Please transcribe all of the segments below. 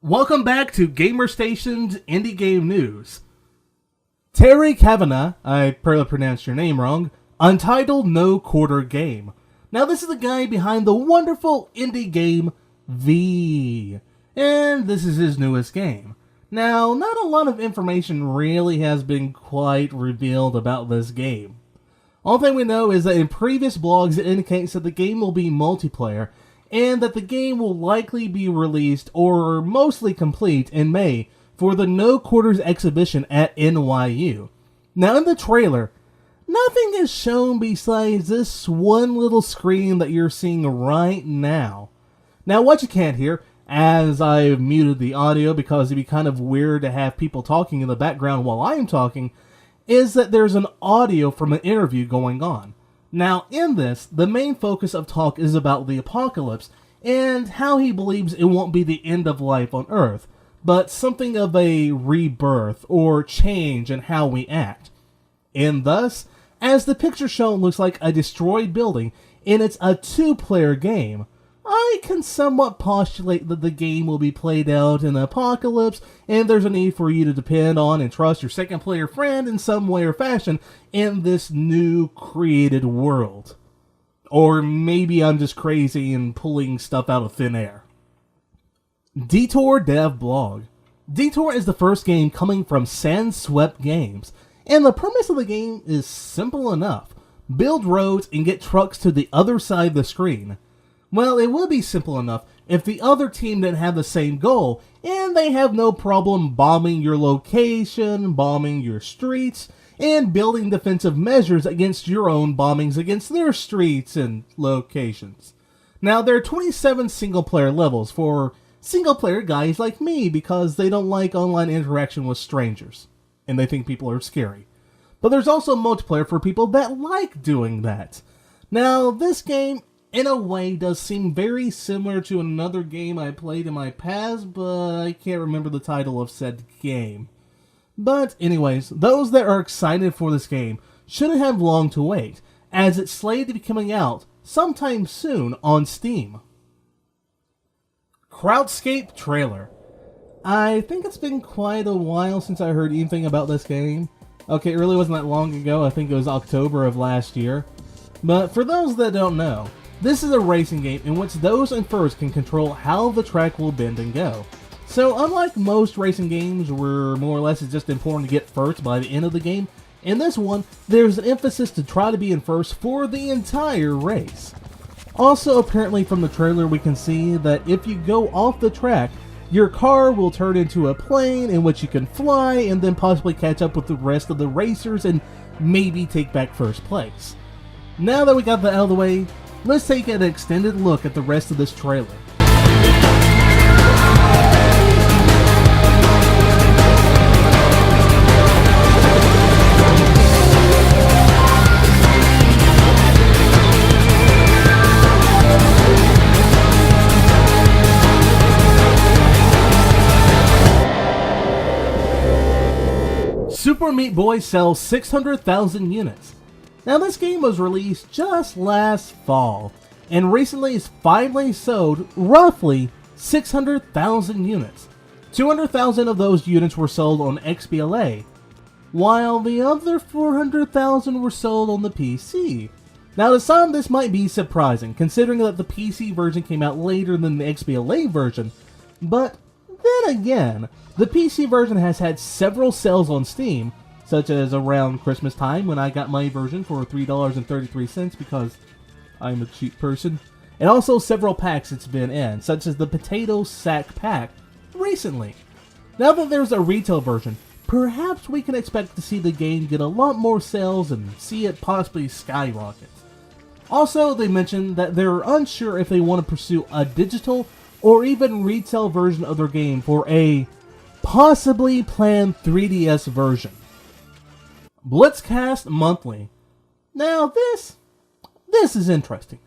Welcome back to Gamer Station's Indie Game News. Terry Cavanagh, I probably pronounced your name wrong, Untitled No Quarter Game. Now this is the guy behind the wonderful indie game V, and this is his newest game. Now, not a lot of information really has been quite revealed about this game. All thing we know is that in previous blogs it indicates that the game will be multiplayer, and that the game will likely be released, or mostly complete, in May for the No Quarters exhibition at NYU. Now in the trailer, nothing is shown besides this one little screen that you're seeing right now. Now what you can't hear, as I've muted the audio because it'd be kind of weird to have people talking in the background while I'm talking, is that there's an audio from an interview going on. Now, in this, the main focus of talk is about the apocalypse, and how he believes it won't be the end of life on Earth, but something of a rebirth, or change in how we act. And thus, as the picture shown looks like a destroyed building, and it's a two-player game, I can somewhat postulate that the game will be played out in an apocalypse, and there's a need for you to depend on and trust your second player friend in some way or fashion in this new created world. Or maybe I'm just crazy and pulling stuff out of thin air. Detour DevBlog. Detour is the first game coming from Sandswept Games, and the premise of the game is simple enough. Build roads and get trucks to the other side of the screen. Well, it would be simple enough if the other team didn't have the same goal, and they have no problem bombing your location, bombing your streets, and building defensive measures against your own bombings against their streets and locations. Now, there are 27 single-player levels for single-player guys like me because they don't like online interaction with strangers, and they think people are scary. But there's also multiplayer for people that like doing that. Now, this game, in a way, does seem very similar to another game I played in my past, but I can't remember the title of said game. But anyways, those that are excited for this game shouldn't have long to wait, as it's slated to be coming out sometime soon on Steam. Krautscape trailer. I think it's been quite a while since I heard anything about this game. Okay, it really wasn't that long ago, I think it was October of last year. But for those that don't know, this is a racing game in which those in first can control how the track will bend and go. So unlike most racing games where more or less it's just important to get first by the end of the game, in this one, there's an emphasis to try to be in first for the entire race. Also, apparently from the trailer we can see that if you go off the track, your car will turn into a plane in which you can fly and then possibly catch up with the rest of the racers and maybe take back first place. Now that we got that out of the way, let's take an extended look at the rest of this trailer. Super Meat Boy sells 600,000 units. Now this game was released just last fall, and recently has finally sold roughly 600,000 units. 200,000 of those units were sold on XBLA, while the other 400,000 were sold on the PC. Now to some this might be surprising, considering that the PC version came out later than the XBLA version, but then again, the PC version has had several sales on Steam, such as around Christmas time when I got my version for $3.33 because I'm a cheap person, and also several packs it's been in, such as the Potato Sack Pack recently. Now that there's a retail version, perhaps we can expect to see the game get a lot more sales and see it possibly skyrocket. Also, they mentioned that they're unsure if they want to pursue a digital or even retail version of their game for a possibly planned 3DS version. BlitzCast Monthly. Now this is interesting.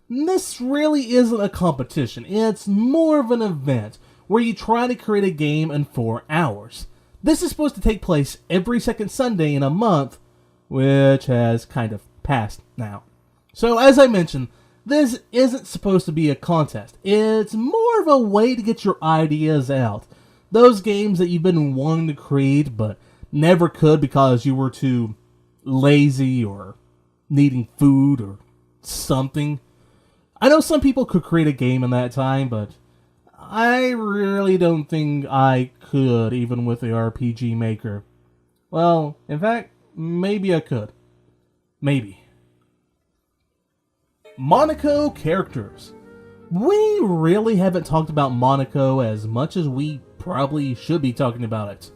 This really isn't a competition, it's more of an event where you try to create a game in 4 hours. This is supposed to take place every second Sunday in a month, which has kind of passed now. So as I mentioned, This isn't supposed to be a contest. It's more of a way to get your ideas out. Those games that you've been wanting to create but never could because you were too lazy or needing food or something. I know some people could create a game in that time, but I really don't think I could, even with the RPG Maker. Well, in fact, maybe I could. Maybe. Monaco Characters. We really haven't talked about Monaco as much as we probably should be talking about it.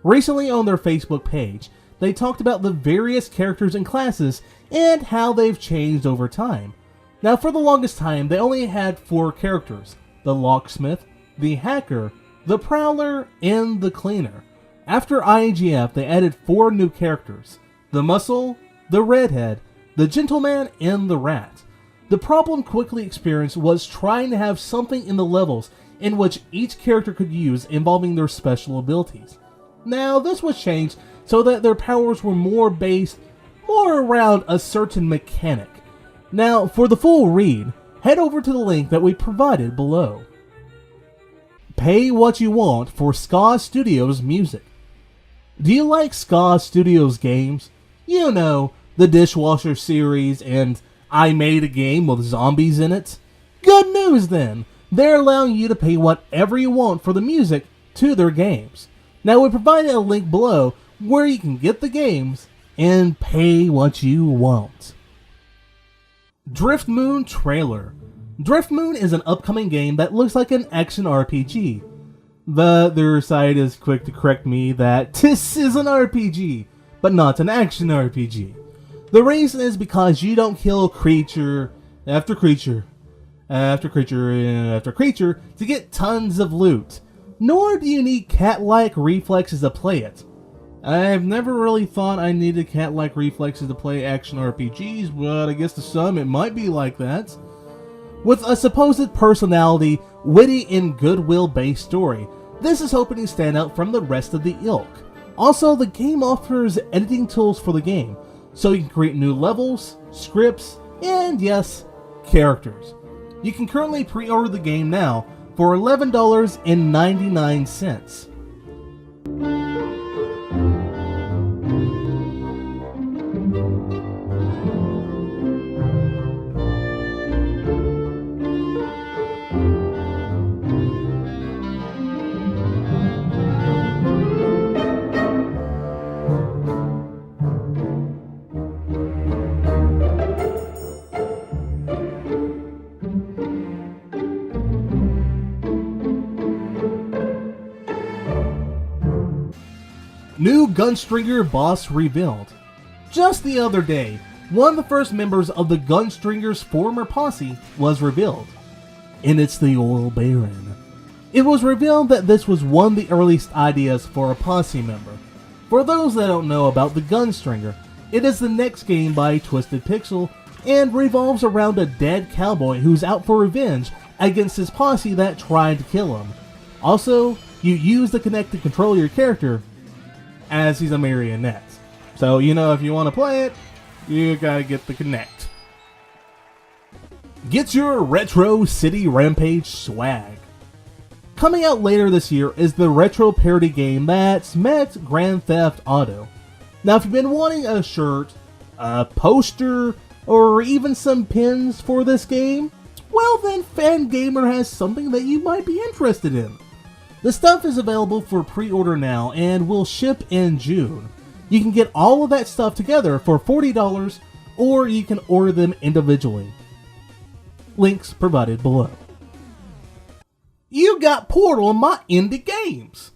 Recently on their Facebook page, they talked about the various characters and classes and how they've changed over time. Now, for the longest time, they only had 4 characters: the Locksmith, the Hacker, the Prowler, and the Cleaner. After IGF, they added 4 new characters: the Muscle, the Redhead, the Gentleman, and the Rat. The problem quickly experienced was trying to have something in the levels in which each character could use involving their special abilities. Now, this was changed so that their powers were more based around a certain mechanic. Now, for the full read, head over to the link that we provided below. Pay what you want for Ska Studios music. Do you like Ska Studios games? You know, the Dishwasher series and I Made a Game with zombies in it? Good news then! They're allowing you to pay whatever you want for the music to their games. Now we provided a link below where you can get the games and pay what you want. Driftmoon trailer. Driftmoon is an upcoming game that looks like an action RPG. But their site is quick to correct me that this is an RPG, but not an action RPG. The reason is because you don't kill creature after creature after creature after creature to get tons of loot, nor do you need cat-like reflexes to play it. I've never really thought I needed cat-like reflexes to play action RPGs, but I guess to some it might be like that. With a supposed personality, witty and goodwill-based story, this is hoping to stand out from the rest of the ilk. Also, the game offers editing tools for the game, so you can create new levels, scripts, and yes, characters. You can currently pre-order the game now for $11.99. New Gunstringer boss revealed. Just the other day, one of the first members of the Gunstringer's former posse was revealed. And it's the Oil Baron. It was revealed that this was one of the earliest ideas for a posse member. For those that don't know about the Gunstringer, it is the next game by Twisted Pixel and revolves around a dead cowboy who's out for revenge against his posse that tried to kill him. Also, you use the Kinect to control your character as he's a marionette. So, you know, if you want to play it, you gotta get the Kinect. Get your Retro City Rampage swag. Coming out later this year is the retro parody game that's met Grand Theft Auto. Now, if you've been wanting a shirt, a poster, or even some pins for this game, well then Fangamer has something that you might be interested in. The stuff is available for pre-order now and will ship in June. You can get all of that stuff together for $40, or you can order them individually. Links provided below. You got Portal in my indie games!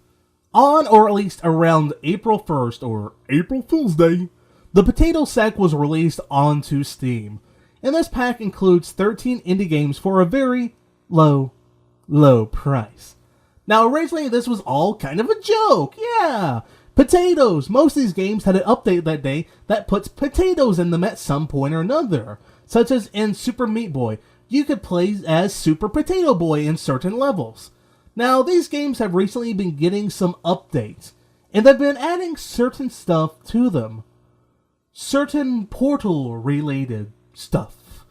On or at least around April 1st or April Fool's Day, the Potato Sack was released onto Steam. And this pack includes 13 indie games for a very low price. Now, originally, this was all kind of a joke, yeah! Potatoes! Most of these games had an update that day that puts potatoes in them at some point or another. Such as in Super Meat Boy, you could play as Super Potato Boy in certain levels. Now, these games have recently been getting some updates, and they've been adding certain stuff to them. Certain Portal-related stuff.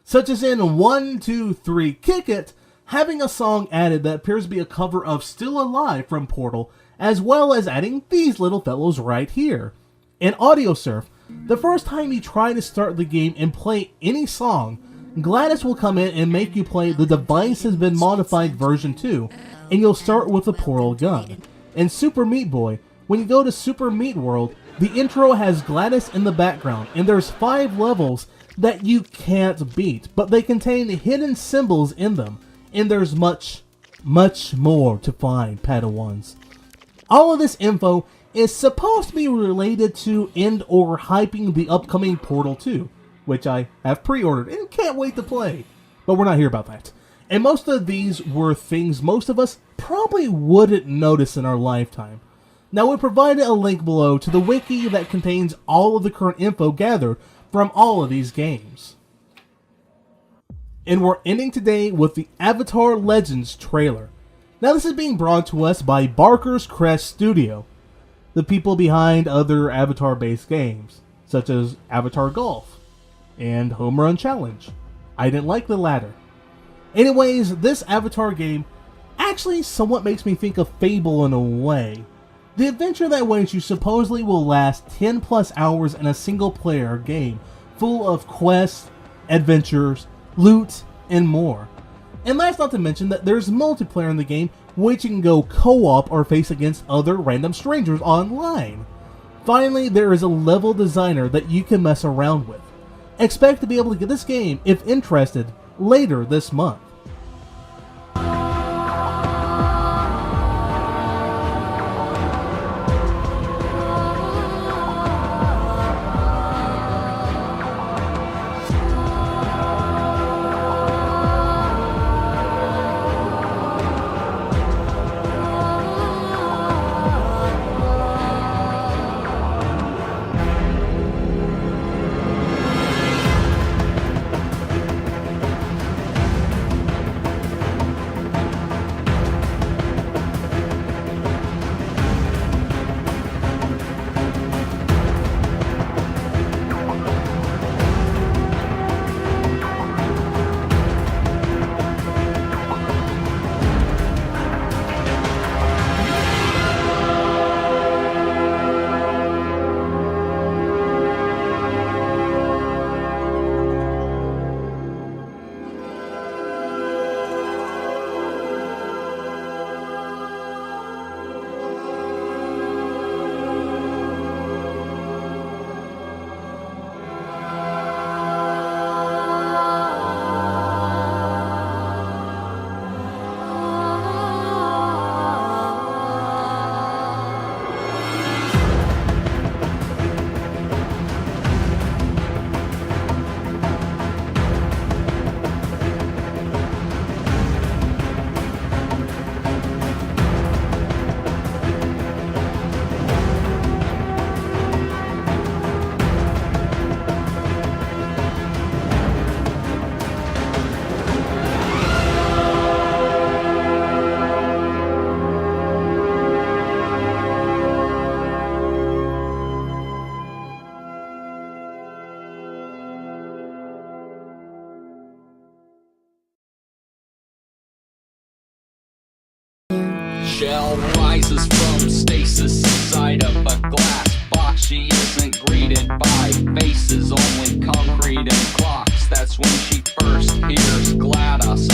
such as in 1, 2, 3 Kick It, having a song added that appears to be a cover of Still Alive from Portal, as well as adding these little fellows right here. In Audio Surf, the first time you try to start the game and play any song, GLaDOS will come in and make you play the Device Has Been Modified version 2, and you'll start with the Portal gun. In Super Meat Boy, when you go to Super Meat World, the intro has GLaDOS in the background, and there's 5 levels that you can't beat, but they contain hidden symbols in them, and there's much, much more to find, Padawans. All of this info is supposed to be related to and or hyping the upcoming Portal 2, which I have pre-ordered and can't wait to play, but we're not here about that. And most of these were things most of us probably wouldn't notice in our lifetime. Now we provided a link below to the wiki that contains all of the current info gathered from all of these games. And we're ending today with the Avatar Legends trailer. Now this is being brought to us by Barker's Crest Studio, the people behind other Avatar-based games, such as Avatar Golf and Home Run Challenge. I didn't like the latter. Anyways, this Avatar game actually somewhat makes me think of Fable in a way. The adventure that waits you supposedly will last 10 plus hours in a single player game, full of quests, adventures, loot, and more. And last not to mention that there's multiplayer in the game, which you can go co-op or face against other random strangers online. Finally, there is a level designer that you can mess around with. Expect to be able to get this game, if interested, later this month. Shell rises from stasis inside of a glass box. She isn't greeted by faces, only concrete and clocks. That's when she first hears GLaDOS